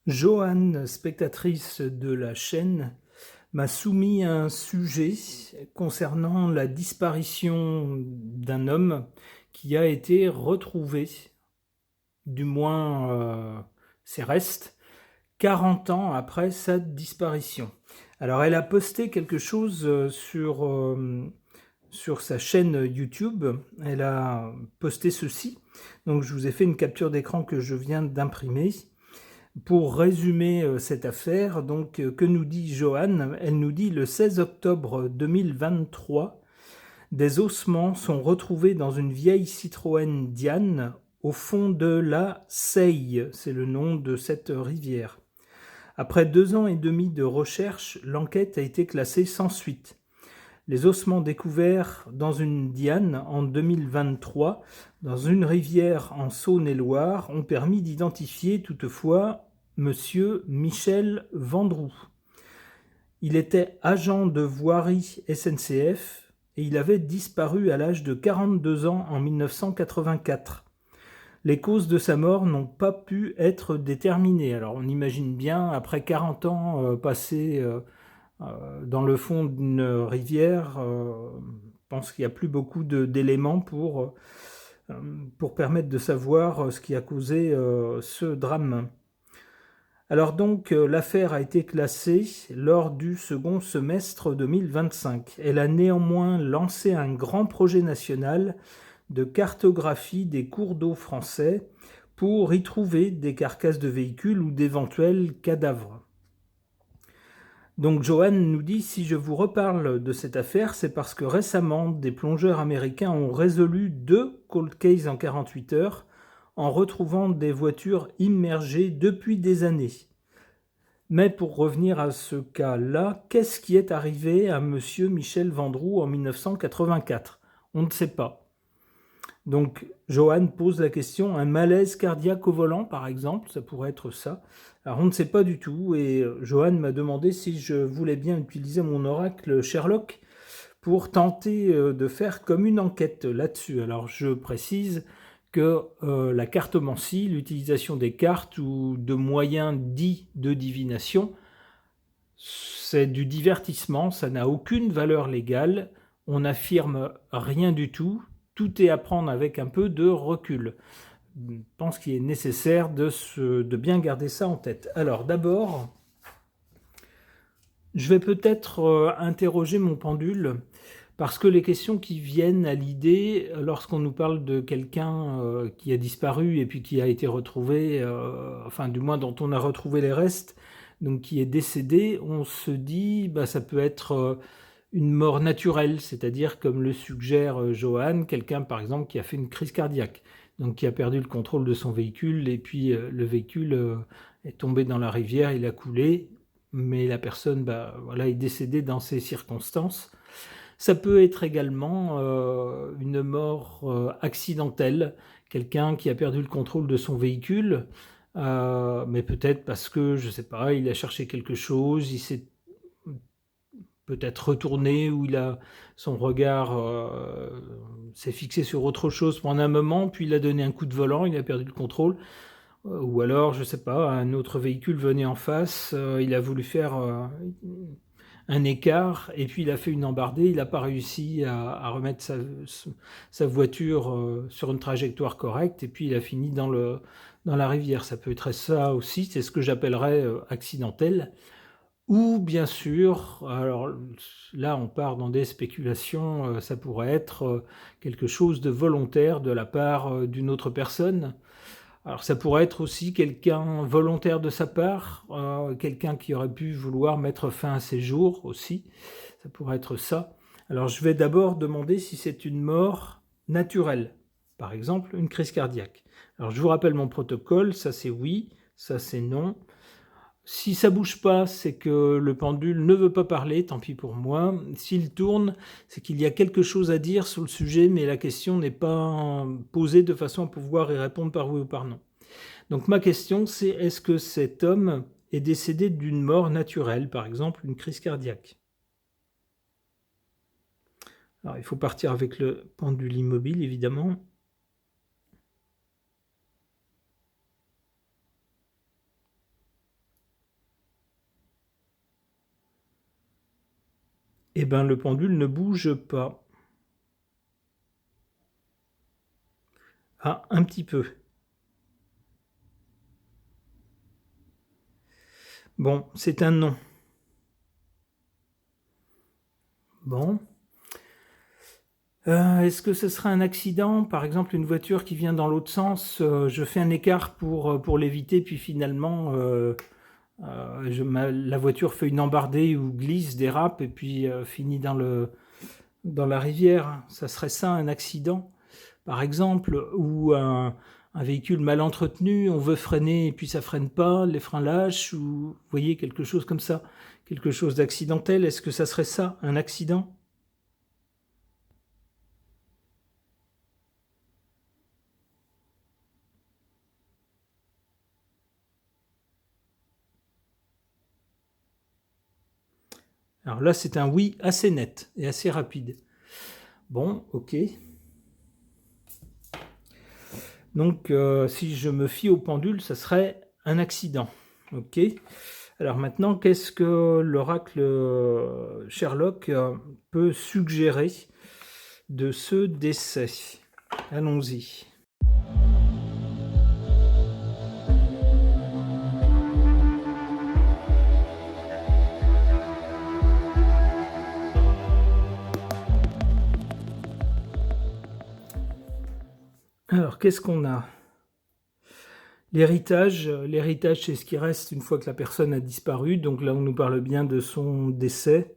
Joanne, spectatrice de la chaîne, m'a soumis un sujet concernant la disparition d'un homme qui a été retrouvé, du moins ses restes, 40 ans après sa disparition. Alors elle a posté quelque chose sur sa chaîne YouTube. Elle a posté ceci. Donc je vous ai fait une capture d'écran que je viens d'imprimer. Pour résumer cette affaire, donc que nous dit Joanne? Elle nous dit: le 16 octobre 2023, des ossements sont retrouvés dans une vieille Citroën Diane au fond de la Seille, c'est le nom de cette rivière. Après 2 ans et demi de recherche, l'enquête a été classée sans suite. Les ossements découverts dans une Diane en 2023, dans une rivière en Saône-et-Loire, ont permis d'identifier toutefois Monsieur Michel Vendroux. Il était agent de voirie SNCF et il avait disparu à l'âge de 42 ans en 1984. Les causes de sa mort n'ont pas pu être déterminées. Alors on imagine bien, après 40 ans passés dans le fond d'une rivière, je pense qu'il n'y a plus beaucoup d'éléments pour permettre de savoir ce qui a causé ce drame. Alors donc, l'affaire a été classée lors du second semestre 2025. Elle a néanmoins lancé un grand projet national de cartographie des cours d'eau français pour y trouver des carcasses de véhicules ou d'éventuels cadavres. Donc Joanne nous dit: si je vous reparle de cette affaire, c'est parce que récemment, des plongeurs américains ont résolu 2 cold cases en 48 heures en retrouvant des voitures immergées depuis des années. Mais pour revenir à ce cas-là, qu'est-ce qui est arrivé à monsieur Michel Vendroux en 1984? On ne sait pas. Donc, Joanne pose la question: un malaise cardiaque au volant, par exemple, ça pourrait être ça. Alors, on ne sait pas du tout, et Joanne m'a demandé si je voulais bien utiliser mon oracle Sherlock pour tenter de faire comme une enquête là-dessus. Alors, je précise que la cartomancie, l'utilisation des cartes ou de moyens dits de divination, c'est du divertissement, ça n'a aucune valeur légale, on n'affirme rien du tout, tout est à prendre avec un peu de recul. Je pense qu'il est nécessaire de bien garder ça en tête. Alors d'abord, je vais peut-être interroger mon pendule, parce que les questions qui viennent à l'idée lorsqu'on nous parle de quelqu'un qui a disparu et puis qui a été retrouvé, enfin du moins dont on a retrouvé les restes, donc qui est décédé, on se dit bah ça peut être une mort naturelle, c'est-à-dire comme le suggère Johan, quelqu'un par exemple qui a fait une crise cardiaque, donc qui a perdu le contrôle de son véhicule et puis le véhicule est tombé dans la rivière, il a coulé, mais la personne bah, voilà, est décédée dans ces circonstances. Ça peut être également une mort accidentelle, quelqu'un qui a perdu le contrôle de son véhicule, mais peut-être parce que, je ne sais pas, il a cherché quelque chose, il s'est peut-être retourné ou son regard s'est fixé sur autre chose pendant un moment, puis il a donné un coup de volant, il a perdu le contrôle. Ou alors, je ne sais pas, un autre véhicule venait en face, il a voulu faire un écart, et puis il a fait une embardée, il n'a pas réussi à remettre sa voiture sur une trajectoire correcte, et puis il a fini dans la rivière. Ça peut être ça aussi, c'est ce que j'appellerais accidentel. Ou bien sûr, alors là on part dans des spéculations, ça pourrait être quelque chose de volontaire de la part d'une autre personne. Alors ça pourrait être aussi quelqu'un volontaire de sa part, quelqu'un qui aurait pu vouloir mettre fin à ses jours aussi, ça pourrait être ça. Alors je vais d'abord demander si c'est une mort naturelle, par exemple une crise cardiaque. Alors je vous rappelle mon protocole, ça c'est oui, ça c'est non. Si ça bouge pas, c'est que le pendule ne veut pas parler, tant pis pour moi. S'il tourne, c'est qu'il y a quelque chose à dire sur le sujet, mais la question n'est pas posée de façon à pouvoir y répondre par oui ou par non. Donc ma question, c'est: est-ce que cet homme est décédé d'une mort naturelle, par exemple une crise cardiaque? Alors il faut partir avec le pendule immobile, évidemment. Eh bien, le pendule ne bouge pas. Ah, un petit peu. Bon, c'est un non. Bon. Est-ce que ce sera un accident? Par exemple, une voiture qui vient dans l'autre sens, je fais un écart pour l'éviter, puis finalement, la voiture fait une embardée ou glisse, dérape, et puis finit dans la rivière. Ça serait ça un accident, par exemple, ou un véhicule mal entretenu, on veut freiner et puis ça freine pas, les freins lâchent, ou vous voyez, quelque chose comme ça, quelque chose d'accidentel. Est-ce que ça serait ça, un accident? Alors là, c'est un oui assez net et assez rapide. Bon, ok. Donc, si je me fie au pendule, ça serait un accident. Ok. Alors maintenant, qu'est-ce que l'oracle Sherlock peut suggérer de ce décès? Allons-y. Alors, qu'est-ce qu'on a? L'héritage, c'est ce qui reste une fois que la personne a disparu. Donc là, on nous parle bien de son décès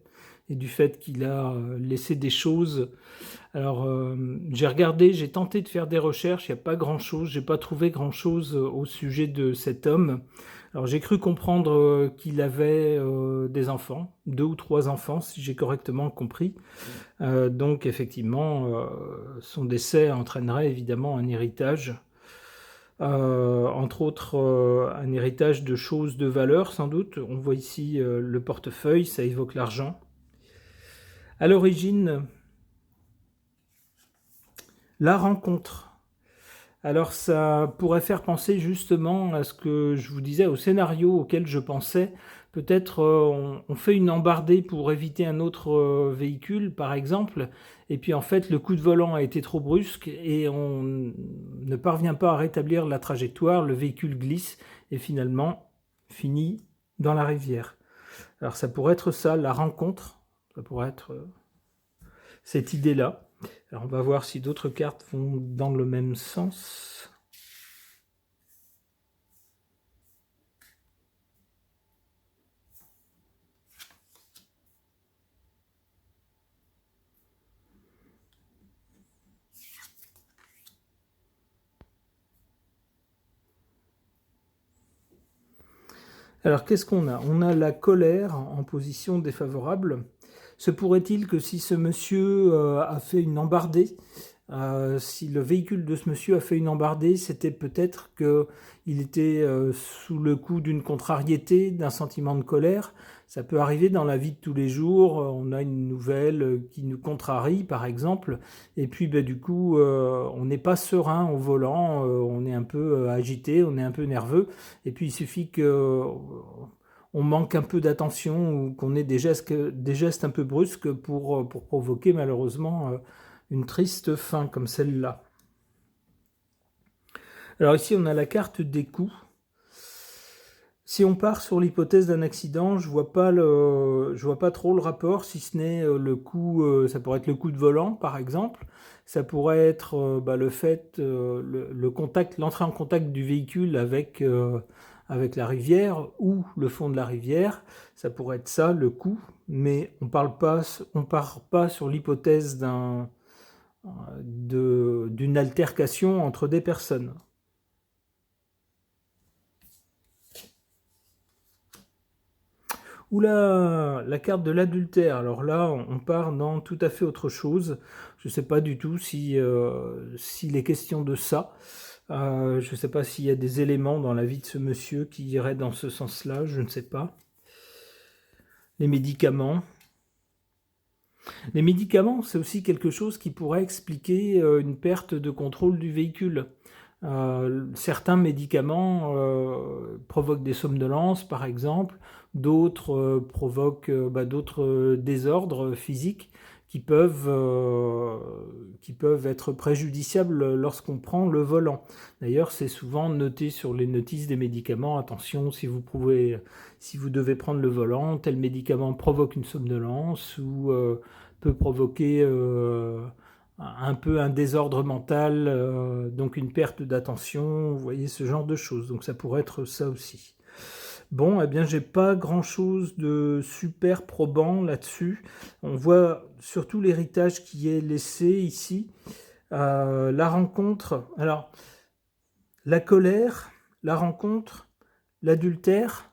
et du fait qu'il a laissé des choses. Alors, j'ai regardé, j'ai tenté de faire des recherches, il n'y a pas grand-chose, j'ai pas trouvé grand-chose au sujet de cet homme. Alors, j'ai cru comprendre qu'il avait des enfants, 2 ou 3 enfants, si j'ai correctement compris. Donc, effectivement, son décès entraînerait évidemment un héritage. Entre autres, un héritage de choses de valeur, sans doute. On voit ici le portefeuille, ça évoque l'argent. À l'origine, la rencontre. Alors ça pourrait faire penser justement à ce que je vous disais, au scénario auquel je pensais. Peut-être on fait une embardée pour éviter un autre véhicule, par exemple, et puis en fait le coup de volant a été trop brusque et on ne parvient pas à rétablir la trajectoire, le véhicule glisse et finalement finit dans la rivière. Alors ça pourrait être ça, la rencontre, ça pourrait être cette idée-là. Alors on va voir si d'autres cartes vont dans le même sens. Alors qu'est-ce qu'on a? On a la colère en position défavorable. Se pourrait-il que si ce monsieur a fait une embardée, si le véhicule de ce monsieur a fait une embardée, c'était peut-être qu'il était sous le coup d'une contrariété, d'un sentiment de colère. Ça peut arriver dans la vie de tous les jours. On a une nouvelle qui nous contrarie, par exemple, et puis du coup, on n'est pas serein au volant, on est un peu agité, on est un peu nerveux, et puis il suffit que on manque un peu d'attention ou qu'on ait des gestes un peu brusques pour provoquer malheureusement une triste fin comme celle-là. Alors ici, on a la carte des coups. Si on part sur l'hypothèse d'un accident, je vois pas trop le rapport, si ce n'est le coup, ça pourrait être le coup de volant par exemple, ça pourrait être le fait, le contact, l'entrée en contact du véhicule avec la rivière ou le fond de la rivière, ça pourrait être ça le coup, mais on part pas sur l'hypothèse d'une altercation entre des personnes. Oula, la carte de l'adultère. Alors là, on part dans tout à fait autre chose. Je ne sais pas du tout s'il est question de ça. Je ne sais pas s'il y a des éléments dans la vie de ce monsieur qui iraient dans ce sens-là. Je ne sais pas. Les médicaments. Les médicaments, c'est aussi quelque chose qui pourrait expliquer une perte de contrôle du véhicule. Certains médicaments provoquent des somnolences, par exemple. d'autres provoquent d'autres désordres physiques qui peuvent être préjudiciables lorsqu'on prend le volant. D'ailleurs, c'est souvent noté sur les notices des médicaments, attention, si vous devez prendre le volant, tel médicament provoque une somnolence ou peut provoquer un peu un désordre mental, donc une perte d'attention, vous voyez, ce genre de choses. Donc ça pourrait être ça aussi. Bon, eh bien, j'ai pas grand-chose de super probant là-dessus. On voit surtout l'héritage qui est laissé ici. La rencontre, alors, la colère, la rencontre, l'adultère,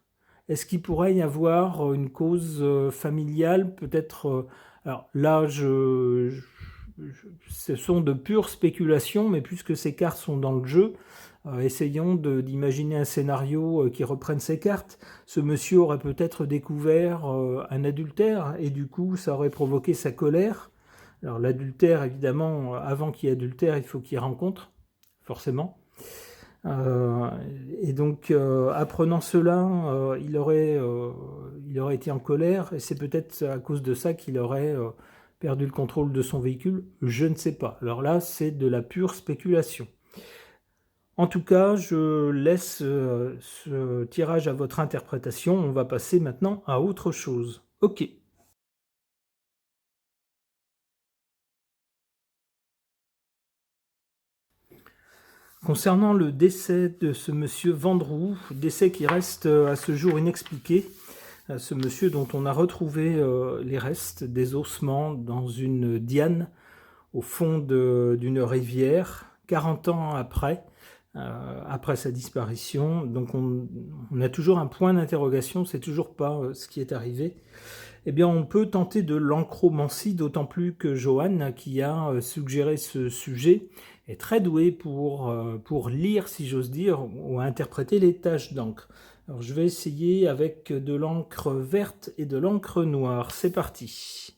est-ce qu'il pourrait y avoir une cause familiale, peut-être alors là, ce sont de pures spéculations, mais puisque ces cartes sont dans le jeu, essayons d'imaginer un scénario qui reprenne ces cartes. Ce monsieur aurait peut-être découvert un adultère, et du coup, ça aurait provoqué sa colère. Alors l'adultère, évidemment, avant qu'il y ait adultère, il faut qu'il y ait rencontre, forcément. Et donc, apprenant cela, il aurait été en colère, et c'est peut-être à cause de ça qu'il aurait perdu le contrôle de son véhicule, je ne sais pas. Alors là, c'est de la pure spéculation. En tout cas, je laisse ce tirage à votre interprétation. On va passer maintenant à autre chose. Ok. Concernant le décès de ce monsieur Vendroux, décès qui reste à ce jour inexpliqué, ce monsieur dont on a retrouvé les restes des ossements dans une diane au fond d'une rivière, 40 ans après sa disparition. Donc on a toujours un point d'interrogation, c'est toujours pas ce qui est arrivé. Eh bien, on peut tenter de l'encromancie, d'autant plus que Johan, qui a suggéré ce sujet, est très doué pour lire, si j'ose dire, ou interpréter les taches d'encre. Alors, je vais essayer avec de l'encre verte et de l'encre noire. C'est parti.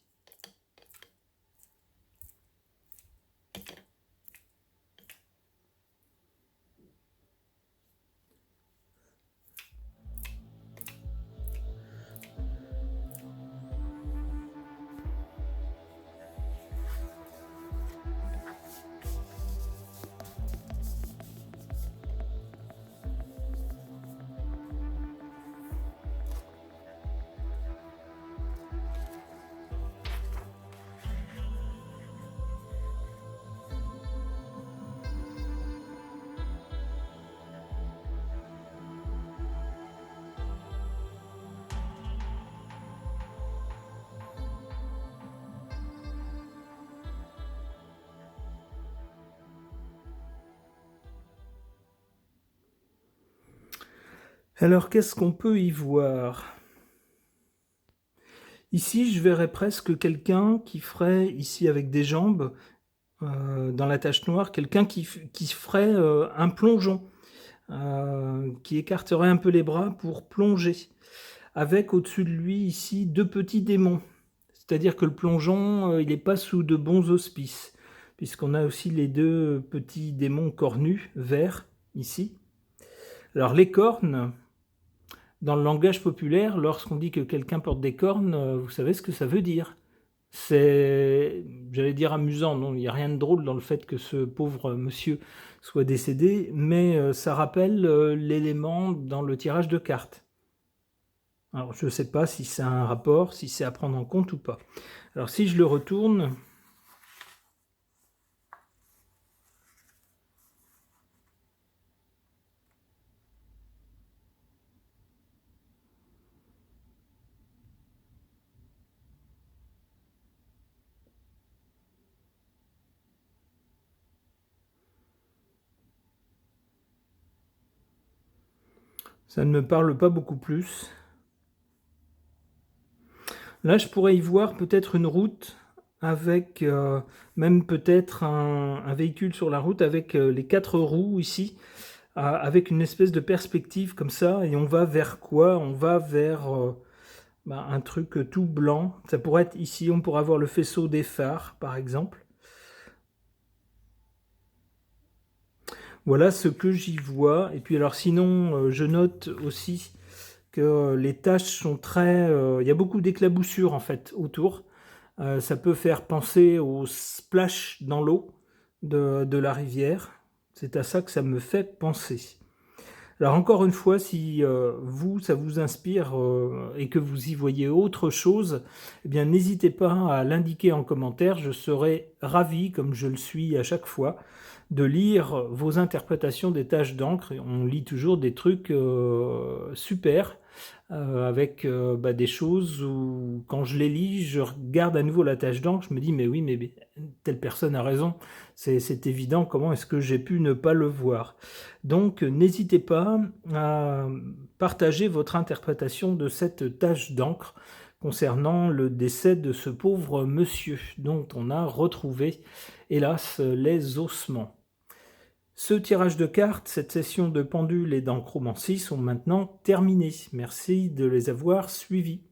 Alors, qu'est-ce qu'on peut y voir? Ici, je verrais presque quelqu'un qui ferait, ici avec des jambes, dans la tache noire, quelqu'un qui ferait un plongeon, qui écarterait un peu les bras pour plonger, avec au-dessus de lui, ici, deux petits démons. C'est-à-dire que le plongeon, il n'est pas sous de bons auspices, puisqu'on a aussi les deux petits démons cornus, verts, ici. Alors, les cornes... Dans le langage populaire, lorsqu'on dit que quelqu'un porte des cornes, vous savez ce que ça veut dire. C'est, j'allais dire amusant, non, il n'y a rien de drôle dans le fait que ce pauvre monsieur soit décédé, mais ça rappelle l'élément dans le tirage de cartes. Alors je ne sais pas si c'est un rapport, si c'est à prendre en compte ou pas. Alors si je le retourne... Ça ne me parle pas beaucoup plus. Là, je pourrais y voir peut-être une route avec même peut-être un véhicule sur la route avec les 4 roues ici, avec une espèce de perspective comme ça, et on va vers quoi? On va vers un truc tout blanc. Ça pourrait être ici, on pourrait avoir le faisceau des phares, par exemple. Voilà ce que j'y vois. Et puis alors sinon, je note aussi que les taches sont très... il y a beaucoup d'éclaboussures en fait autour. Ça peut faire penser au splash dans l'eau de la rivière. C'est à ça que ça me fait penser. Alors encore une fois, si vous, ça vous inspire et que vous y voyez autre chose, eh bien n'hésitez pas à l'indiquer en commentaire. Je serai ravi, comme je le suis à chaque fois, de lire vos interprétations des taches d'encre. On lit toujours des trucs super, avec des choses où, quand je les lis, je regarde à nouveau la tache d'encre, je me dis, mais oui, mais telle personne a raison, c'est évident, comment est-ce que j'ai pu ne pas le voir? Donc, n'hésitez pas à partager votre interprétation de cette tache d'encre concernant le décès de ce pauvre monsieur, dont on a retrouvé, hélas, les ossements. Ce tirage de cartes, cette session de pendule et d'encromancie sont maintenant terminées. Merci de les avoir suivis.